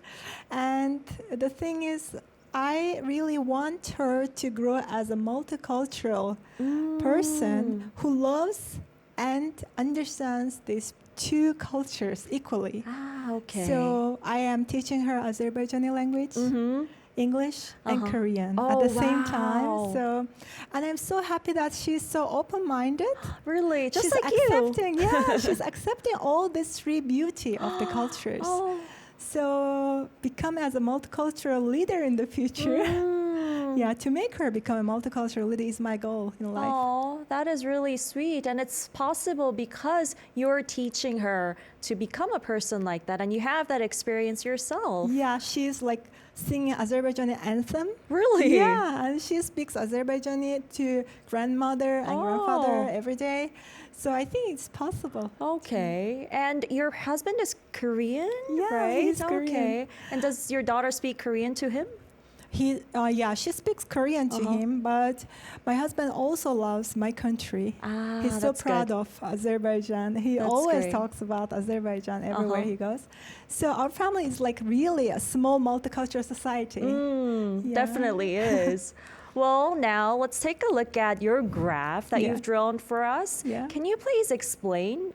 [SPEAKER 3] And the thing is, I really want her to grow as a multicultural person who loves and understands these two cultures equally.
[SPEAKER 1] Ah, okay.
[SPEAKER 3] So I am teaching her Azerbaijani language, English, and Korean at
[SPEAKER 1] Oh,
[SPEAKER 3] the same
[SPEAKER 1] wow.
[SPEAKER 3] time. So, and I'm so happy that she's so open-minded.
[SPEAKER 1] Really? Just
[SPEAKER 3] She's
[SPEAKER 1] like you.
[SPEAKER 3] accepting, yeah, she's accepting all this three beauty of the cultures.
[SPEAKER 1] Oh.
[SPEAKER 3] So become as a multicultural leader in the future. Yeah, to make her become a multicultural leader is my goal in life.
[SPEAKER 1] Oh, that is really sweet. And it's possible because you're teaching her to become a person like that and you have that experience yourself.
[SPEAKER 3] Yeah, she's like singing Azerbaijani anthem.
[SPEAKER 1] Really?
[SPEAKER 3] Yeah, and she speaks Azerbaijani to grandmother and grandfather
[SPEAKER 1] Oh.
[SPEAKER 3] every day. So I think it's possible.
[SPEAKER 1] Okay. And your husband is Korean,
[SPEAKER 3] Yeah,
[SPEAKER 1] right?
[SPEAKER 3] he's Korean.
[SPEAKER 1] Okay. And does your daughter speak Korean to him?
[SPEAKER 3] Yeah, she speaks Korean to him, but my husband also loves my country.
[SPEAKER 1] Ah,
[SPEAKER 3] He's so
[SPEAKER 1] that's
[SPEAKER 3] proud
[SPEAKER 1] good.
[SPEAKER 3] of Azerbaijan. He
[SPEAKER 1] That's
[SPEAKER 3] always
[SPEAKER 1] great.
[SPEAKER 3] talks about Azerbaijan everywhere he goes. So our family is like really a small multicultural society. Yeah.
[SPEAKER 1] Definitely is. Well, now let's take a look at your graph that
[SPEAKER 3] Yeah.
[SPEAKER 1] you've drawn for us.
[SPEAKER 3] Yeah.
[SPEAKER 1] Can you please explain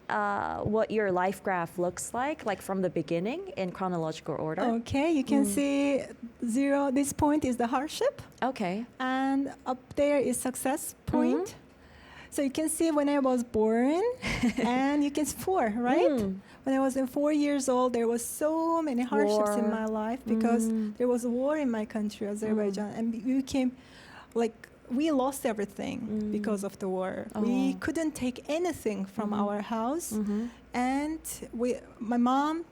[SPEAKER 1] what your life graph looks like from the beginning in chronological order?
[SPEAKER 3] Okay, you can see zero. This point is the hardship,
[SPEAKER 1] Okay.
[SPEAKER 3] and up there is success point. So you can see when I was born, and you can see 4, right? When I was 4 years old, there was so many hardships in
[SPEAKER 1] War.
[SPEAKER 3] my life because there was a war in my country, Azerbaijan, and we became like we lost everything because of the war. We couldn't take anything from our house, and my mom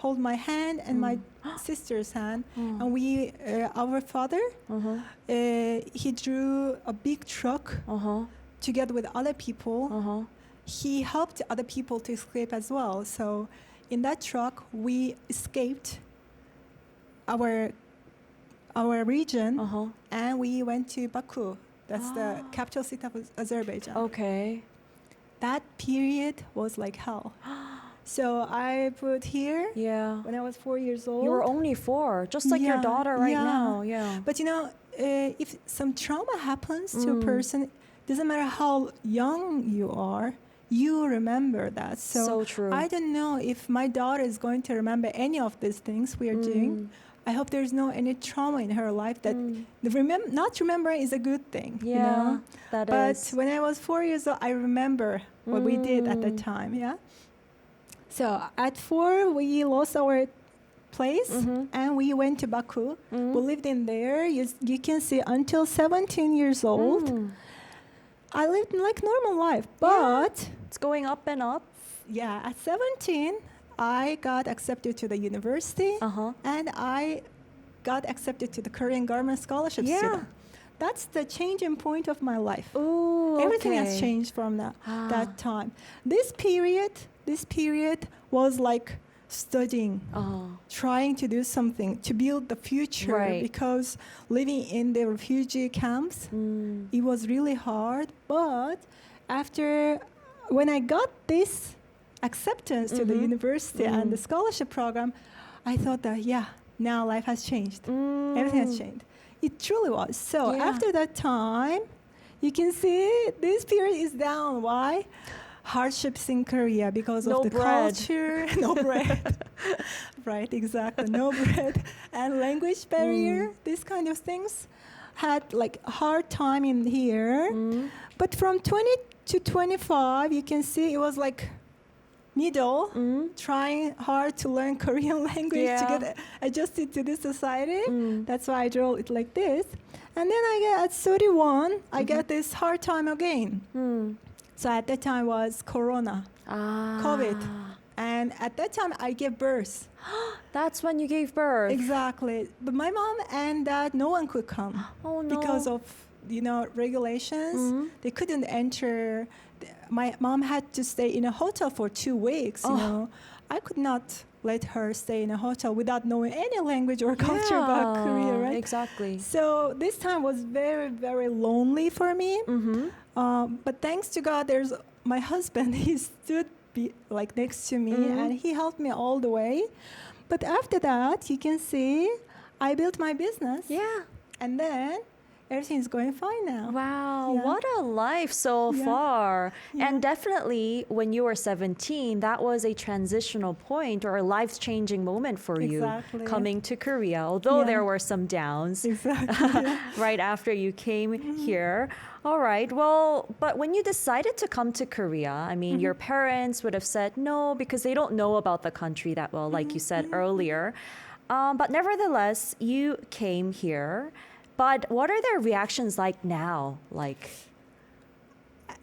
[SPEAKER 3] hold my hand and my sister's hand, and our father, he drew a big truck together with other people. He helped other people to escape as well. So in that truck, we escaped our region, and we went to Baku. That's the capital city of Azerbaijan.
[SPEAKER 1] Okay.
[SPEAKER 3] That period was like hell. So I put here
[SPEAKER 1] Yeah.
[SPEAKER 3] when I was 4 years old.
[SPEAKER 1] You were only 4, just like your
[SPEAKER 3] Yeah,
[SPEAKER 1] daughter right
[SPEAKER 3] yeah.
[SPEAKER 1] now. Yeah.
[SPEAKER 3] But you know, if some trauma happens to a person, doesn't matter how young you are, you remember that.
[SPEAKER 1] So true.
[SPEAKER 3] I don't know if my daughter is going to remember any of these things we are doing. I hope there's no any trauma in her life that not remembering is a good thing.
[SPEAKER 1] Yeah,
[SPEAKER 3] you know?
[SPEAKER 1] that
[SPEAKER 3] But
[SPEAKER 1] is.
[SPEAKER 3] when I was 4 years old, I remember what we did at the time. Yeah. So at 4, we lost our place and we went to Baku. We lived in there. You can see until 17 years old. I lived like normal life, but
[SPEAKER 1] It's going up and up.
[SPEAKER 3] yeah, at 17, I got accepted to the university, and I got accepted to the Korean government scholarship
[SPEAKER 1] Yeah.
[SPEAKER 3] student. that's the changing point of my life.
[SPEAKER 1] Ooh,
[SPEAKER 3] Everything has
[SPEAKER 1] okay.
[SPEAKER 3] changed from that time. This period was like studying, trying to do something to build the future.
[SPEAKER 1] Right.
[SPEAKER 3] Because living in the refugee camps, it was really hard. But when I got this acceptance to the university and the scholarship program, I thought that now life has changed. Everything has changed. It truly was. So after that time, you can see this period is down. Why? Hardships in Korea because
[SPEAKER 1] No
[SPEAKER 3] of the
[SPEAKER 1] bread.
[SPEAKER 3] culture, no bread. Right, exactly. No bread and language barrier. These kind of things had like a hard time in here. But from 20 to 25, you can see it was like middle, trying hard to learn Korean language to get adjusted to this society. That's why I drew it like this. And then at 31, I get this hard time again. So at that time was Corona, COVID. And at that time, I gave birth.
[SPEAKER 1] That's when you gave birth.
[SPEAKER 3] Exactly. But my mom and dad, no one could come.
[SPEAKER 1] Oh, no.
[SPEAKER 3] Because of, regulations. They couldn't enter. My mom had to stay in a hotel for 2 weeks, I could not let her stay in a hotel without knowing any language or culture about Korea, right?
[SPEAKER 1] Exactly.
[SPEAKER 3] So this time was very, very lonely for me. But thanks to God, there's my husband. He stood next to me and he helped me all the way. But after that, you can see I built my business.
[SPEAKER 1] Yeah.
[SPEAKER 3] And then everything's going fine now.
[SPEAKER 1] Wow,
[SPEAKER 3] Yeah.
[SPEAKER 1] what a life so
[SPEAKER 3] Yeah.
[SPEAKER 1] far.
[SPEAKER 3] Yeah.
[SPEAKER 1] And definitely when you were 17, that was a transitional point or a life-changing moment for you
[SPEAKER 3] Exactly.
[SPEAKER 1] coming to Korea, although
[SPEAKER 3] Yeah.
[SPEAKER 1] there were some downs
[SPEAKER 3] Exactly.
[SPEAKER 1] right after you came here. All right, well, but when you decided to come to Korea, I mean, your parents would have said no because they don't know about the country that well, like you said earlier. But nevertheless, you came here. But what are their reactions like now?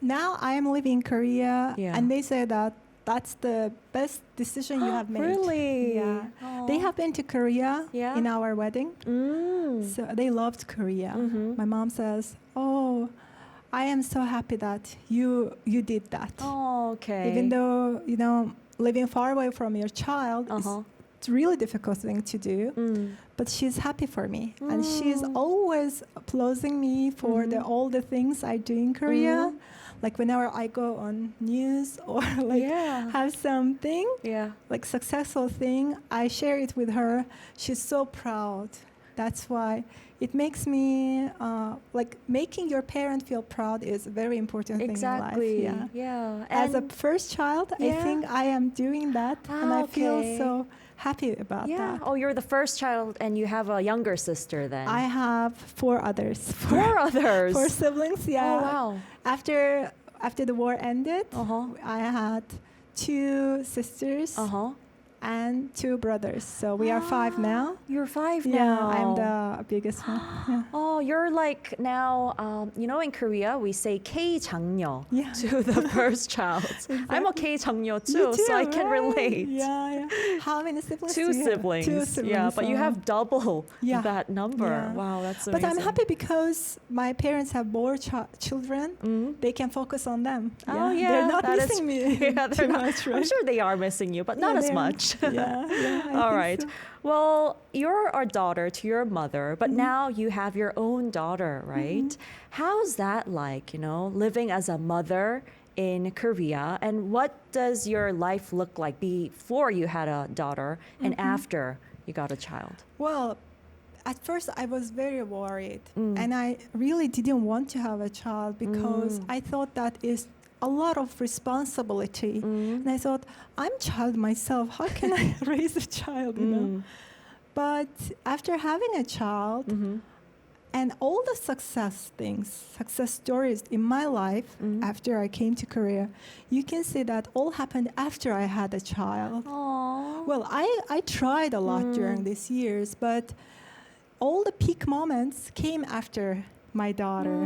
[SPEAKER 3] Now I am living in Korea,
[SPEAKER 1] Yeah.
[SPEAKER 3] and they say that that's the best decision you have made.
[SPEAKER 1] Really?
[SPEAKER 3] Yeah.
[SPEAKER 1] Aw.
[SPEAKER 3] They have been to Korea
[SPEAKER 1] Yeah?
[SPEAKER 3] in our wedding, so they loved Korea. My mom says, "Oh, I am so happy that you did that.
[SPEAKER 1] Oh, okay.
[SPEAKER 3] Even though living far away from your child is it's really difficult thing to do, but she's happy for me, and she's always applauding me for all the things I do in Korea. Like whenever I go on news or have something like successful thing, I share it with her. She's so proud. That's why it makes me making your parent feel proud is a very important
[SPEAKER 1] Exactly.
[SPEAKER 3] thing in life.
[SPEAKER 1] Yeah.
[SPEAKER 3] As a
[SPEAKER 1] And
[SPEAKER 3] first child, I
[SPEAKER 1] Yeah.
[SPEAKER 3] think I am doing that, and I feel
[SPEAKER 1] okay.
[SPEAKER 3] so happy about that.
[SPEAKER 1] Oh, you're the first child and you have a younger sister then.
[SPEAKER 3] I have 4 others.
[SPEAKER 1] 4 others.
[SPEAKER 3] 4 siblings. Yeah.
[SPEAKER 1] Oh, wow.
[SPEAKER 3] After the war ended, I had 2 sisters and 2 brothers. So we are 5 now.
[SPEAKER 1] You're 5
[SPEAKER 3] Yeah,
[SPEAKER 1] now.
[SPEAKER 3] I'm the biggest one. Yeah.
[SPEAKER 1] Oh, you're like now, in Korea, we say K-장녀
[SPEAKER 3] Yeah.
[SPEAKER 1] to the first child. I'm a K-장녀 too,
[SPEAKER 3] You
[SPEAKER 1] so I
[SPEAKER 3] too,
[SPEAKER 1] can
[SPEAKER 3] right?
[SPEAKER 1] relate.
[SPEAKER 3] Yeah. How many siblings?
[SPEAKER 1] 2
[SPEAKER 3] do you have?
[SPEAKER 1] siblings.
[SPEAKER 3] 2 siblings.
[SPEAKER 1] Yeah, but you have double
[SPEAKER 3] Yeah.
[SPEAKER 1] that number.
[SPEAKER 3] Yeah.
[SPEAKER 1] Wow, that's
[SPEAKER 3] But
[SPEAKER 1] amazing.
[SPEAKER 3] I'm happy because my parents have more children. They can focus on them.
[SPEAKER 1] Oh, yeah.
[SPEAKER 3] They're not
[SPEAKER 1] that is-
[SPEAKER 3] missing me
[SPEAKER 1] Yeah, they're
[SPEAKER 3] too
[SPEAKER 1] not,
[SPEAKER 3] much, right?
[SPEAKER 1] I'm sure they are missing you, but not
[SPEAKER 3] Yeah,
[SPEAKER 1] as
[SPEAKER 3] they are.
[SPEAKER 1] much.
[SPEAKER 3] Yeah. I
[SPEAKER 1] All
[SPEAKER 3] think
[SPEAKER 1] right.
[SPEAKER 3] so.
[SPEAKER 1] Well, you're a daughter to your mother, but now you have your own daughter, right? How's that like, living as a mother in Korea? And what does your life look like before you had a daughter and after you got a child?
[SPEAKER 3] Well, at first I was very worried, and I really didn't want to have a child because I thought that is a lot of responsibility. And I thought, I'm a child myself. How can I raise a child? But after having a child and all the success stories in my life after I came to Korea, you can see that all happened after I had a child.
[SPEAKER 1] Aww.
[SPEAKER 3] Well, I tried a lot during these years, but all the peak moments came after my daughter.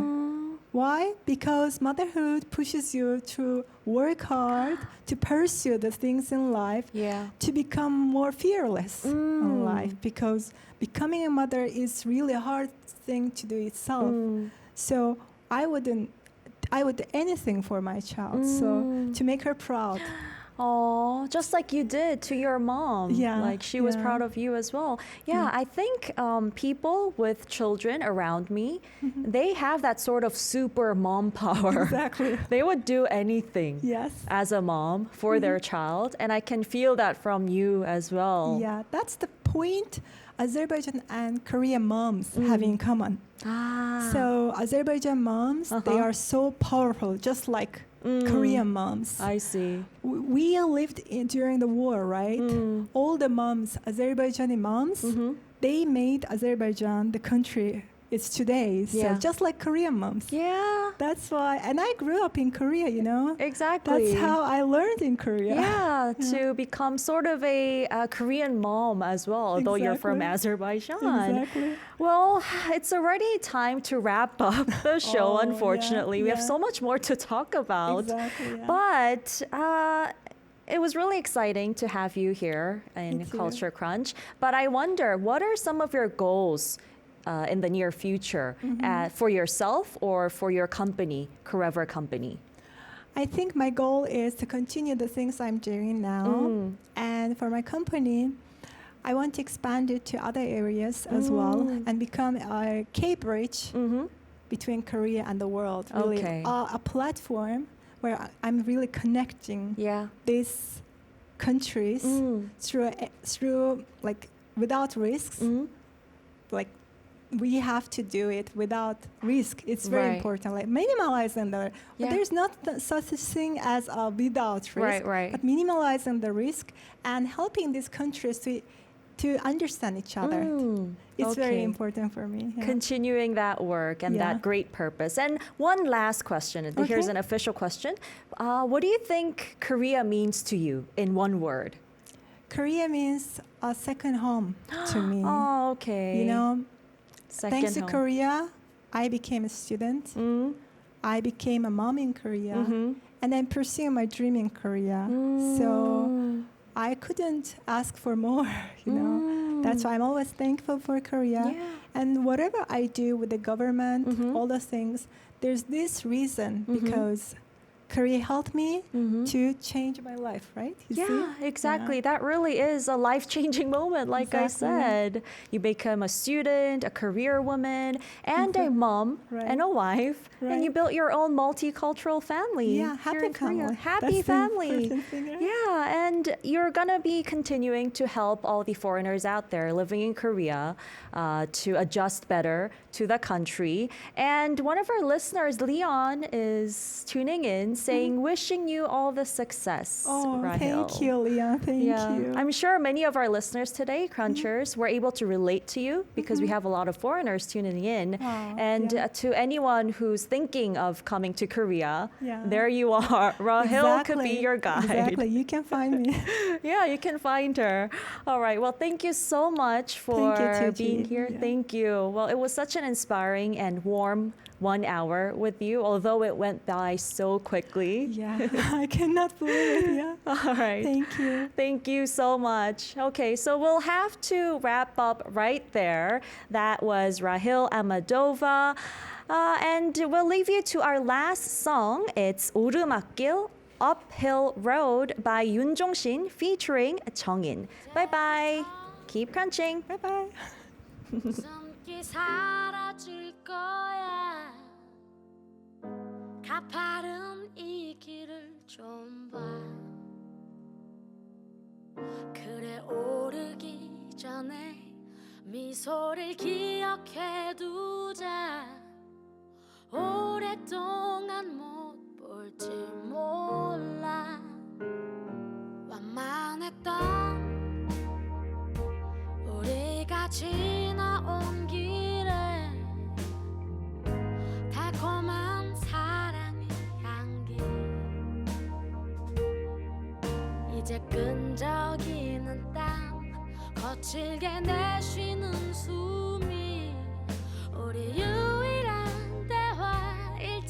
[SPEAKER 3] Why? Because motherhood pushes you to work hard, to pursue the things in life,
[SPEAKER 1] Yeah.
[SPEAKER 3] to become more fearless in life. Because becoming a mother is really a hard thing to do itself. So I would do anything for my child. So to make her proud.
[SPEAKER 1] Oh, just like you did to your mom.
[SPEAKER 3] Yeah,
[SPEAKER 1] Like she was
[SPEAKER 3] yeah.
[SPEAKER 1] proud of you as well. Yeah, I think people with children around me, they have that sort of super mom power.
[SPEAKER 3] Exactly.
[SPEAKER 1] They would do anything
[SPEAKER 3] Yes.
[SPEAKER 1] as a mom for their child. And I can feel that from you as well.
[SPEAKER 3] Yeah, that's the point Azerbaijan and Korean moms have in common.
[SPEAKER 1] Ah.
[SPEAKER 3] So Azerbaijan moms, they are so powerful, just like Korean moms.
[SPEAKER 1] I see.
[SPEAKER 3] We lived during the war, right? All the moms, Azerbaijani moms, they made Azerbaijan the country it's today.
[SPEAKER 1] Yeah.
[SPEAKER 3] So just like Korean moms.
[SPEAKER 1] Yeah,
[SPEAKER 3] That's why, and I grew up in Korea, you know.
[SPEAKER 1] exactly.
[SPEAKER 3] That's how I learned in Korea.
[SPEAKER 1] Yeah, to become sort of a Korean mom as well, although you're from
[SPEAKER 3] Exactly.
[SPEAKER 1] Azerbaijan.
[SPEAKER 3] Exactly.
[SPEAKER 1] Well, it's already time to wrap up the show,
[SPEAKER 3] Oh, yeah,
[SPEAKER 1] unfortunately. We have
[SPEAKER 3] yeah.
[SPEAKER 1] so much more to talk about.
[SPEAKER 3] Exactly. Yeah.
[SPEAKER 1] But it was really exciting to have you here in
[SPEAKER 3] Me too.
[SPEAKER 1] Culture Crunch. But I wonder, what are some of your goals in the near future for yourself or for your company, Korever Company?
[SPEAKER 3] I think my goal is to continue the things I'm doing now. And for my company, I want to expand it to other areas as well and become a K-bridge between Korea and the world. Really,
[SPEAKER 1] Okay.
[SPEAKER 3] a platform where I'm really connecting
[SPEAKER 1] Yeah.
[SPEAKER 3] these countries through like without risks. Like we have to do it without risk. It's very
[SPEAKER 1] Right.
[SPEAKER 3] important. Like minimalizing the.
[SPEAKER 1] Yeah.
[SPEAKER 3] But there's not such a thing as a without risk.
[SPEAKER 1] Right.
[SPEAKER 3] But minimalizing the risk and helping these countries to understand each other. It's very
[SPEAKER 1] okay.
[SPEAKER 3] important for me. Yeah.
[SPEAKER 1] Continuing that work and
[SPEAKER 3] Yeah.
[SPEAKER 1] that great purpose. And one last question. Here's
[SPEAKER 3] Okay.
[SPEAKER 1] an official question. What do you think Korea means to you in one word?
[SPEAKER 3] Korea means a second home to me.
[SPEAKER 1] Oh, okay.
[SPEAKER 3] You know,
[SPEAKER 1] Second
[SPEAKER 3] thanks to
[SPEAKER 1] home.
[SPEAKER 3] Korea, I became a student. I became a mom in Korea, and then pursue my dream in Korea. So I couldn't ask for more. You know, that's why I'm always thankful for Korea.
[SPEAKER 1] Yeah.
[SPEAKER 3] And whatever I do with the government, all the things, there's this reason because Korea helped me to change my life, right? You see?
[SPEAKER 1] Yeah, exactly. That really is a life-changing moment, like I
[SPEAKER 3] Exactly.
[SPEAKER 1] said. You become a student, a career woman, and a mom,
[SPEAKER 3] Right.
[SPEAKER 1] and a wife, and you
[SPEAKER 3] Right.
[SPEAKER 1] built your own multicultural family.
[SPEAKER 3] Yeah,
[SPEAKER 1] here
[SPEAKER 3] happy
[SPEAKER 1] in Korea.
[SPEAKER 3] family.
[SPEAKER 1] Happy
[SPEAKER 3] That's the
[SPEAKER 1] family.
[SPEAKER 3] important thing, right?
[SPEAKER 1] Yeah, and you're gonna be continuing to help all the foreigners out there living in Korea to adjust better to the country. And one of our listeners, Leon, is tuning in, saying, wishing you all the success,
[SPEAKER 3] Oh,
[SPEAKER 1] Rahil.
[SPEAKER 3] thank you, Leon. Thank you.
[SPEAKER 1] I'm sure many of our listeners today, Crunchers, were able to relate to you because we have a lot of foreigners tuning in.
[SPEAKER 3] Wow,
[SPEAKER 1] And
[SPEAKER 3] yeah.
[SPEAKER 1] to anyone who's thinking of coming to Korea,
[SPEAKER 3] Yeah.
[SPEAKER 1] there you are. Rahil could be your guide.
[SPEAKER 3] Exactly. You can find me.
[SPEAKER 1] Yeah, you can find her. All right. Well, thank you so much for
[SPEAKER 3] Thank you,
[SPEAKER 1] being
[SPEAKER 3] Gigi.
[SPEAKER 1] here.
[SPEAKER 3] Yeah.
[SPEAKER 1] Thank you. Well, it was such an inspiring and warm 1 hour with you, although it went by so quickly.
[SPEAKER 3] Yeah, I cannot believe it. Yeah.
[SPEAKER 1] All right.
[SPEAKER 3] Thank you.
[SPEAKER 1] Thank you so much. Okay, so we'll have to wrap up right there. That was Rahil AHMADOVA. And we'll leave you to our last song. It's 오르막길 Uphill Road by Yoon Jong-shin featuring 정인. Bye-bye. Keep crunching.
[SPEAKER 3] Bye-bye.
[SPEAKER 5] 숨기 사라질 거야 가파른 이 길을 좀 봐 그래 오르기 전에 미소를 기억해 두자 오랫동안 못 볼지 몰라 완만했던 우리가 지나온 길에 달콤한 사랑의 향기 이제 끈적이는 땀 거칠게 내쉬는 숨이 우리 유일한 대화일지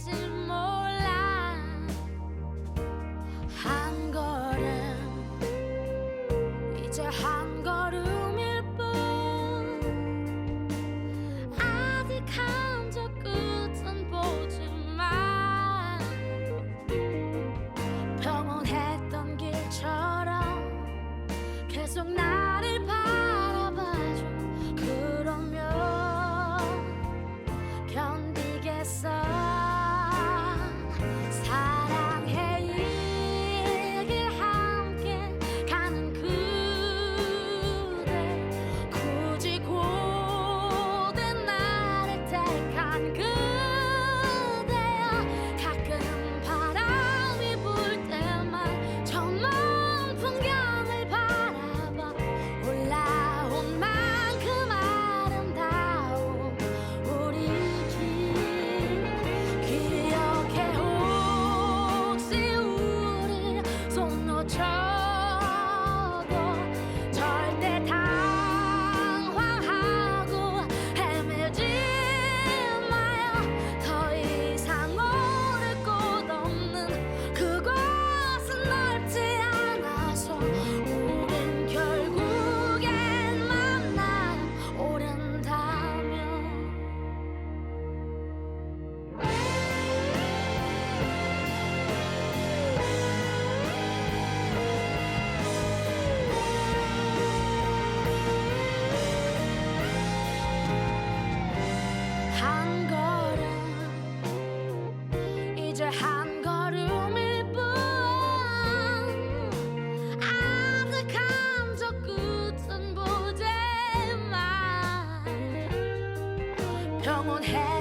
[SPEAKER 5] 영원해